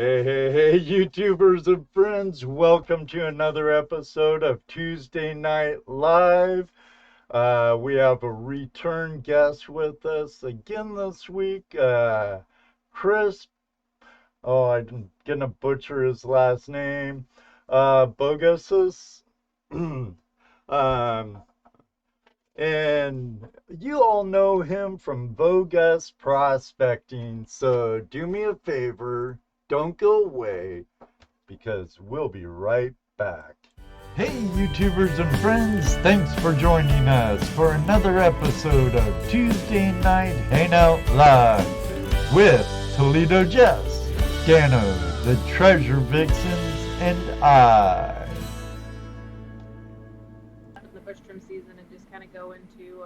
Hey, YouTubers and friends, welcome to another episode of Tuesday Night Live. We have a return guest with us again this week, Chris. Oh, I'm gonna butcher his last name. Vo-Gus. um, and you all know him from Vo-Gus Prospecting, so do me a favor, don't go away, because we'll be right back. Hey, YouTubers and friends, thanks for joining us for another episode of Tuesday Night Hangout Live with Toledo Jess, Dano, the Treasure Vixens, and I. The bush trim season and just kind of go into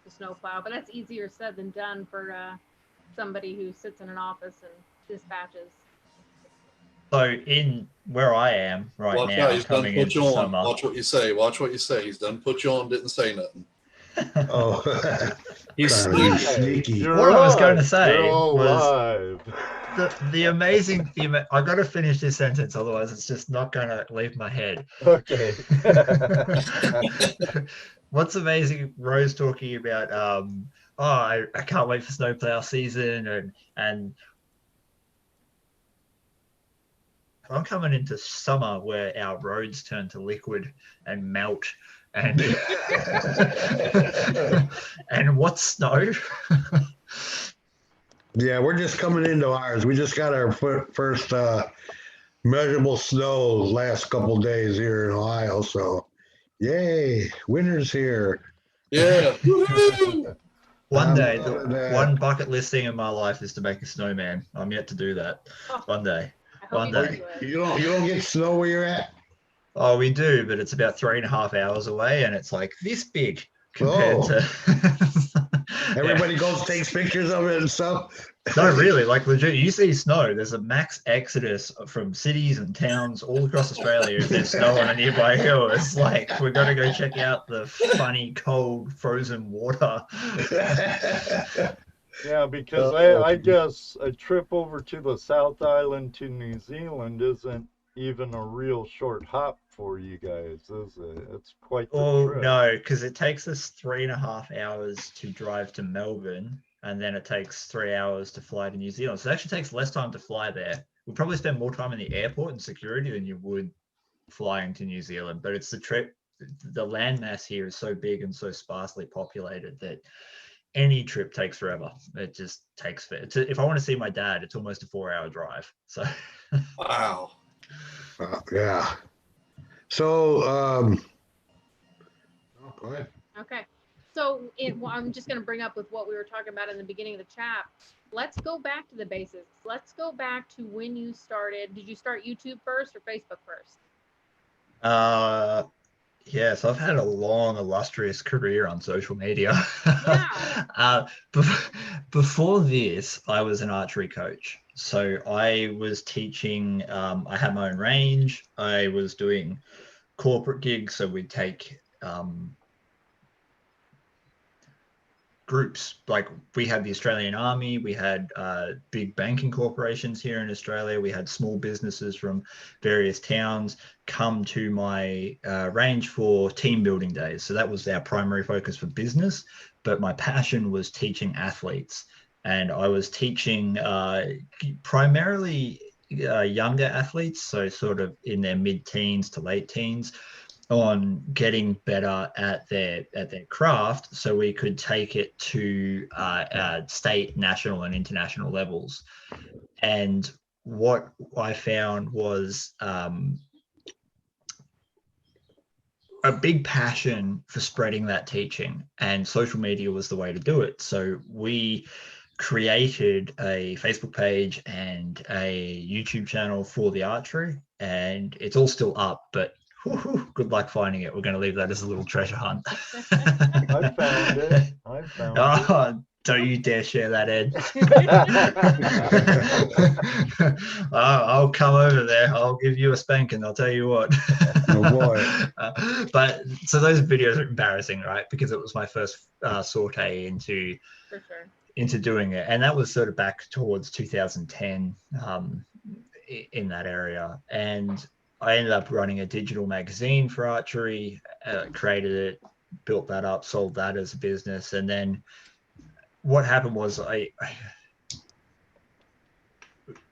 the snowplow, but that's easier said than done for somebody who sits in an office and dispatches. So in where I am right Watch now, out, he's done coming put into you on. summer. Watch what you say. Watch what you say. He's done put you on, didn't say nothing. Oh, He's sneaky. What I was going to say You're all was live. the amazing. I got to finish this sentence, otherwise it's just not going to leave my head. Okay. What's amazing? Rose talking about. I can't wait for snowplow season, and I'm coming into summer where our roads turn to liquid and melt. And and what's snow? Yeah, we're just coming into ours. We just got our first measurable snow last couple days here in Ohio. So, yay, winter's here. Yeah. One day, that. one bucket list thing in my life is to make a snowman. I'm yet to do that. One day. I hope One you day. do it. You don't get snow where you're at? Oh, we do, but it's about 3.5 hours away, and it's like this big compared to. Everybody goes takes pictures of it and stuff. No, really, like legit. You see snow. There's a max exodus from cities and towns all across Australia. If there's snow on a nearby hill, it's like we're gonna go check out the funny, cold, frozen water. Yeah, because I guess a trip over to the South Island to New Zealand isn't even a real short hop for you guys, is it? It's quite the trip. No, because it takes us 3.5 hours to drive to Melbourne, and then it takes 3 hours to fly to New Zealand. So it actually takes less time to fly there. We'll probably spend more time in the airport and security than you would flying to New Zealand. But it's the trip. The landmass here is so big and so sparsely populated that any trip takes forever. It just takes if I want to see my dad, it's almost a 4-hour drive. So Wow. Yeah. So, go ahead. Okay. So I'm just going to bring up with what we were talking about in the beginning of the chat. Let's go back to the basics. Let's go back to when you started. Did you start YouTube first or Facebook first? Yes, I've had a long, illustrious career on social media. Yeah. Before this, I was an archery coach. So I was teaching, I had my own range. I was doing corporate gigs. So we'd take groups, like we had the Australian Army, we had big banking corporations here in Australia, we had small businesses from various towns come to my range for team building days. So that was our primary focus for business, but my passion was teaching athletes, and I was teaching primarily younger athletes, so sort of in their mid-teens to late teens, on getting better at their craft, so we could take it to state, national, and international levels. And what I found was a big passion for spreading that teaching, and social media was the way to do it. So we created a Facebook page and a YouTube channel for the archery, and it's all still up, but good luck finding it. We're going to leave that as a little treasure hunt. I found it. Oh, don't you dare share that, Ed. I'll come over there. I'll give you a spanking, I'll tell you what. Oh boy. But so those videos are embarrassing, right? Because it was my first saute into For sure. into doing it. And that was sort of back towards 2010 in that area. And I ended up running a digital magazine for archery, created it, built that up, sold that as a business. And then what happened was I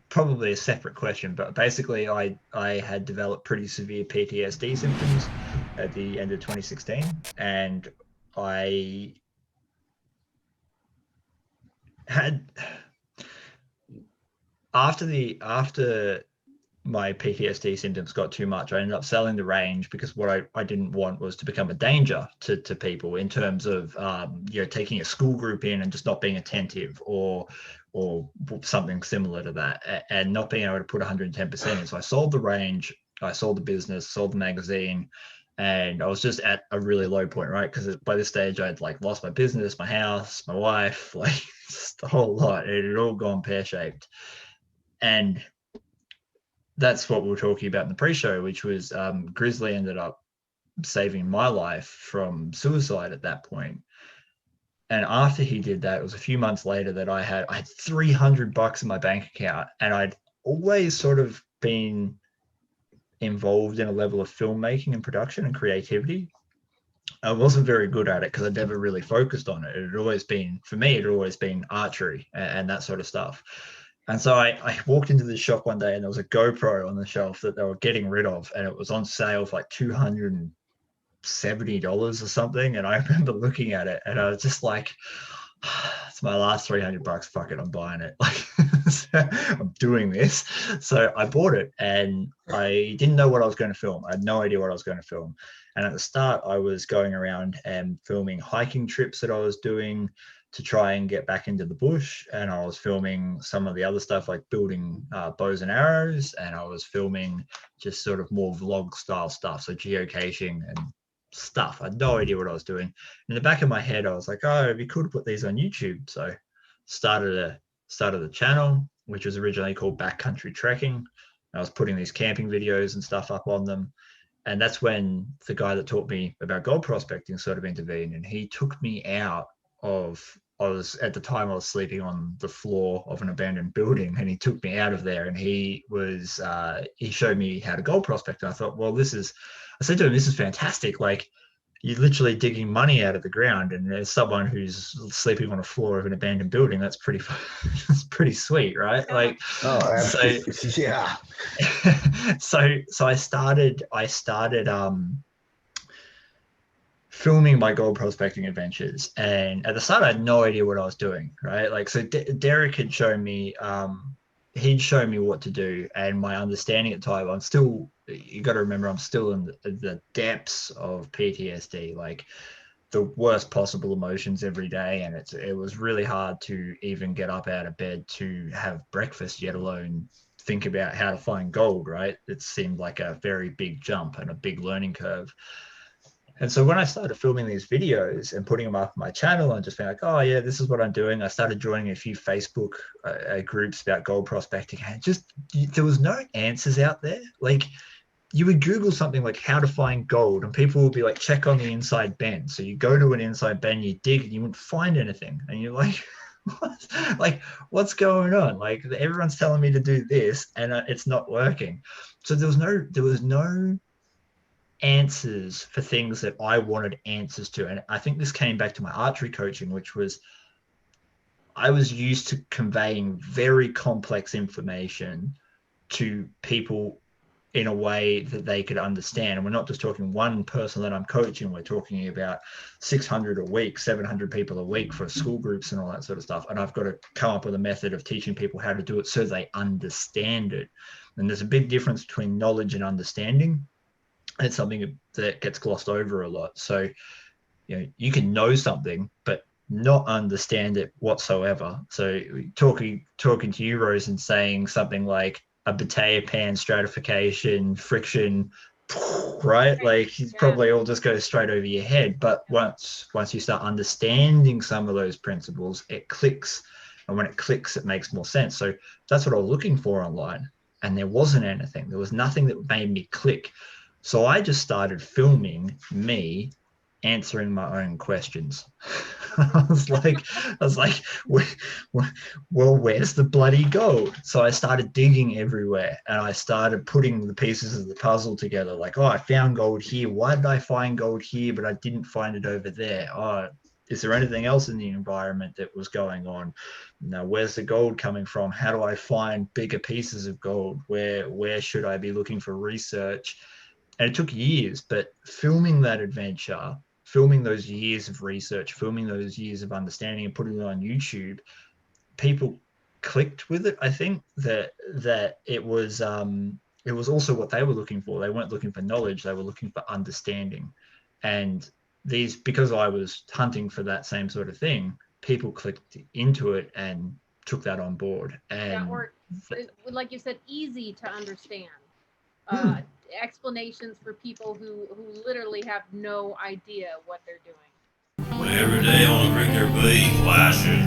probably a separate question, but basically I had developed pretty severe PTSD symptoms at the end of 2016. And I had, after my PTSD symptoms got too much, I ended up selling the range because what I didn't want was to become a danger to people in terms of taking a school group in and just not being attentive or something similar to that, and not being able to put 110% in. So I sold the range, I sold the business, sold the magazine, and I was just at a really low point, right? Because by this stage I'd like lost my business, my house, my wife, like just the whole lot. It had all gone pear-shaped. And that's what we were talking about in the pre-show, which was Grizzly ended up saving my life from suicide at that point. And after he did that, it was a few months later that I had $300 in my bank account, and I'd always sort of been involved in a level of filmmaking and production and creativity. I wasn't very good at it because I'd never really focused on it. It had always been, for me, it had always been archery and that sort of stuff. And so I walked into the shop one day and there was a GoPro on the shelf that they were getting rid of, and it was on sale for like $270 or something. And I remember looking at it and I was just like, it's my last $300. Fuck it, I'm buying it. Like, I'm doing this. So I bought it, and I didn't know what I was going to film. I had no idea what I was going to film. And at the start, I was going around and filming hiking trips that I was doing to try and get back into the bush. And I was filming some of the other stuff like building bows and arrows. And I was filming just sort of more vlog style stuff. So geocaching and stuff. I had no idea what I was doing. In the back of my head, I was like, oh, it'd be cool to put these on YouTube. So started a channel, which was originally called Backcountry Trekking. I was putting these camping videos and stuff up on them. And that's when the guy that taught me about gold prospecting sort of intervened, and he took me out of, I was sleeping on the floor of an abandoned building, and he took me out of there, and he showed me how to gold prospect. And I thought, well, I said to him, this is fantastic. Like, you're literally digging money out of the ground, and there's someone who's sleeping on a floor of an abandoned building. That's pretty sweet, right? Like, oh, absolutely. So, yeah. So I started filming my gold prospecting adventures, and at the start I had no idea what I was doing, right? Like, so Derek had shown me he'd show me what to do, and my understanding at the time, you got to remember, I'm still in the depths of PTSD, like the worst possible emotions every day. And it was really hard to even get up out of bed to have breakfast, yet alone think about how to find gold, right? It seemed like a very big jump and a big learning curve. And so when I started filming these videos and putting them up on my channel and just being like, oh yeah, this is what I'm doing, I started joining a few Facebook groups about gold prospecting, and there was no answers out there. Like, you would Google something like how to find gold, and people would be like, check on the inside bend. So you go to an inside bend, you dig, and you wouldn't find anything. And you're like, what? Like, what's going on? Like, everyone's telling me to do this and it's not working. So there was no answers for things that I wanted answers to. And I think this came back to my archery coaching, which was, I was used to conveying very complex information to people in a way that they could understand. And we're not just talking one person that I'm coaching, we're talking about 600 a week, 700 people a week for school groups and all that sort of stuff. And I've got to come up with a method of teaching people how to do it so they understand it. And there's a big difference between knowledge and understanding. It's something that gets glossed over a lot. So, you can know something, but not understand it whatsoever. So talking to you, Rose, and saying something like a Bataille pan stratification, friction, right? Like, it probably all just goes straight over your head. But once you start understanding some of those principles, it clicks. And when it clicks, it makes more sense. So that's what I was looking for online. And there wasn't anything. There was nothing that made me click. So I just started filming me answering my own questions. I was like, well, where's the bloody gold? So I started digging everywhere, and I started putting the pieces of the puzzle together. Like, oh, I found gold here. Why did I find gold here, but I didn't find it over there? Oh, is there anything else in the environment that was going on? Now, where's the gold coming from? How do I find bigger pieces of gold? Where should I be looking for research? And it took years, but filming that adventure, filming those years of research, filming those years of understanding and putting it on YouTube, people clicked with it. I think that it was also what they were looking for. They weren't looking for knowledge, they were looking for understanding. And these, because I was hunting for that same sort of thing, people clicked into it and took that on board. And yeah, or like you said, easy to understand. Explanations for people who literally have no idea what they're doing. When every day on a creek there be, why should